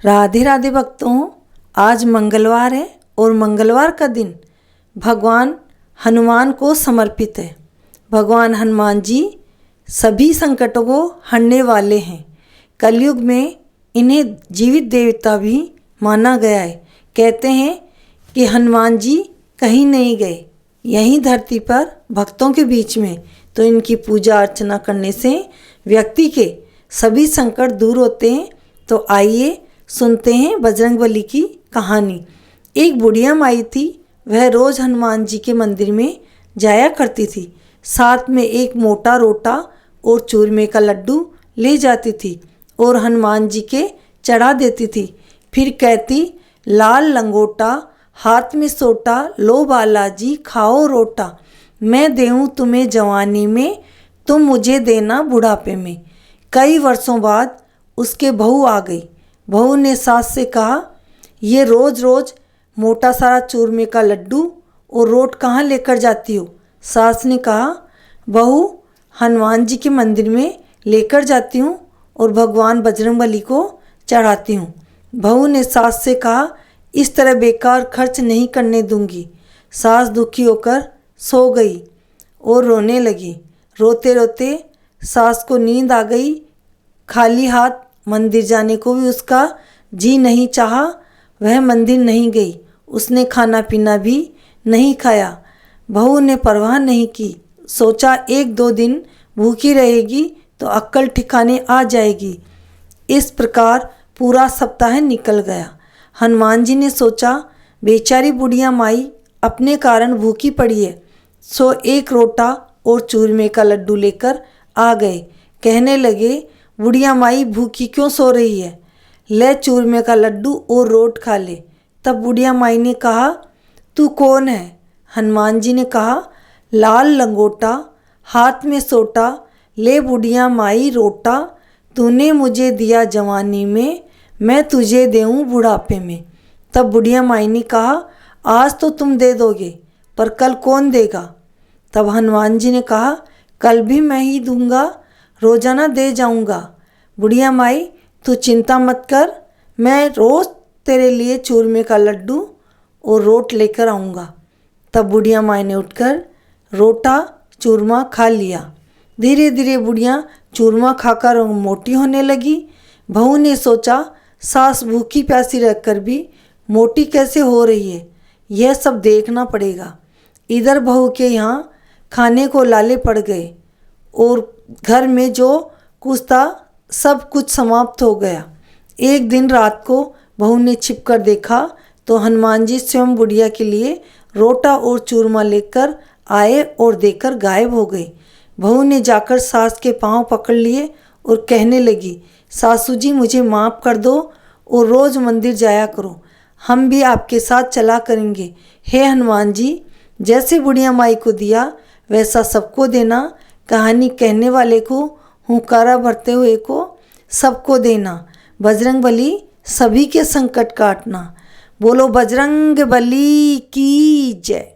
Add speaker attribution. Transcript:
Speaker 1: राधे राधे भक्तों, आज मंगलवार है और मंगलवार का दिन भगवान हनुमान को समर्पित है। भगवान हनुमान जी सभी संकटों को हरने वाले हैं। कलयुग में इन्हें जीवित देवता भी माना गया है। कहते हैं कि हनुमान जी कहीं नहीं गए, यहीं धरती पर भक्तों के बीच में। तो इनकी पूजा अर्चना करने से व्यक्ति के सभी संकट दूर होते हैं। तो आइए सुनते हैं बजरंगबली की कहानी। एक बुढ़िया माई थी, वह रोज़ हनुमान जी के मंदिर में जाया करती थी। साथ में एक मोटा रोटा और चूरमे का लड्डू ले जाती थी और हनुमान जी के चढ़ा देती थी। फिर कहती, लाल लंगोटा हाथ में सोटा, लो बालाजी खाओ रोटा। मैं देऊँ तुम्हें जवानी में, तुम मुझे देना बुढ़ापे में। कई वर्षों बाद उसके बहू आ गई। बहू ने सास से कहा, ये रोज़ रोज़ मोटा सारा चूरमे का लड्डू और रोट कहाँ लेकर जाती हो? सास ने कहा, बहू हनुमान जी के मंदिर में लेकर जाती हूँ और भगवान बजरंगबली को चढ़ाती हूँ। बहू ने सास से कहा, इस तरह बेकार खर्च नहीं करने दूंगी। सास दुखी होकर सो गई और रोने लगी। रोते रोते सास को नींद आ गई। खाली हाथ मंदिर जाने को भी उसका जी नहीं चाहा। वह मंदिर नहीं गई। उसने खाना पीना भी नहीं खाया। बहू ने परवाह नहीं की। सोचा एक दो दिन भूखी रहेगी तो अक्ल ठिकाने आ जाएगी। इस प्रकार पूरा सप्ताह निकल गया। हनुमान जी ने सोचा, बेचारी बुढ़िया माई अपने कारण भूखी पड़ी है। सो एक रोटा और चूरमे का लड्डू लेकर आ गए। कहने लगे, बुढ़िया माई भूखी क्यों सो रही है? ले चूरमे का लड्डू और रोट खा ले। तब बुढ़िया माई ने कहा, तू कौन है? हनुमान जी ने कहा, लाल लंगोटा हाथ में सोटा, ले बुढ़िया माई रोटा। तूने मुझे दिया जवानी में, मैं तुझे देऊँ बुढ़ापे में। तब बुढ़िया माई ने कहा, आज तो तुम दे दोगे, पर कल कौन देगा? तब हनुमान जी ने कहा, कल भी मैं ही दूंगा, रोजाना दे जाऊंगा। बुढ़िया माई तू चिंता मत कर, मैं रोज़ तेरे लिए चूरमे का लड्डू और रोट लेकर आऊँगा। तब बुढ़िया माई ने उठकर रोटा चूरमा खा लिया। धीरे धीरे बुढ़िया चूरमा खाकर मोटी होने लगी। बहू ने सोचा, सास भूखी प्यासी रहकर भी मोटी कैसे हो रही है, यह सब देखना पड़ेगा। इधर बहू के यहाँ खाने को लाले पड़ गए और घर में जो कुछ था सब कुछ समाप्त हो गया। एक दिन रात को बहू ने छिपकर देखा तो हनुमान जी स्वयं बुढ़िया के लिए रोटा और चूरमा लेकर आए और देकर गायब हो गए। बहू ने जाकर सास के पांव पकड़ लिए और कहने लगी, सासू जी मुझे माफ़ कर दो और रोज़ मंदिर जाया करो, हम भी आपके साथ चला करेंगे। हे हनुमान जी, जैसे बुढ़िया माई को दिया वैसा सबको देना। कहानी कहने वाले को, हुंकारा भरते हुए को सबको देना। बजरंगबली सभी के संकट काटना। बोलो बजरंगबली की जय।